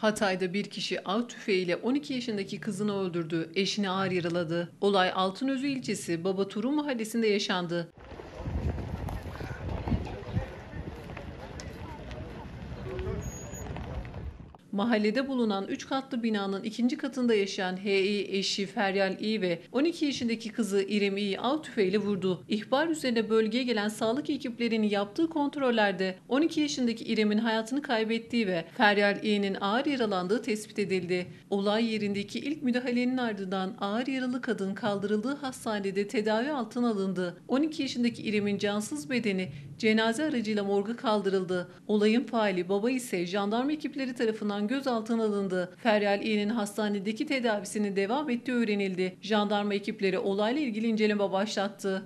Hatay'da bir kişi av tüfeğiyle 12 yaşındaki kızını öldürdü, eşini ağır yaraladı. Olay Altınözü ilçesi Babaturun mahallesinde yaşandı. Mahallede bulunan 3 katlı binanın ikinci katında yaşayan H.İ eşi Feryal İ ve 12 yaşındaki kızı İrem İ av tüfeğiyle vurdu. İhbar üzerine bölgeye gelen sağlık ekiplerinin yaptığı kontrollerde 12 yaşındaki İrem'in hayatını kaybettiği ve Feryal İ'nin ağır yaralandığı tespit edildi. Olay yerindeki ilk müdahalenin ardından ağır yaralı kadın kaldırıldığı hastanede tedavi altına alındı. 12 yaşındaki İrem'in cansız bedeni cenaze aracıyla morga kaldırıldı. Olayın faili baba ise jandarma ekipleri tarafından gözaltına alındı. Feryal İ'nin hastanedeki tedavisinin devam ettiği öğrenildi. Jandarma ekipleri olayla ilgili inceleme başlattı.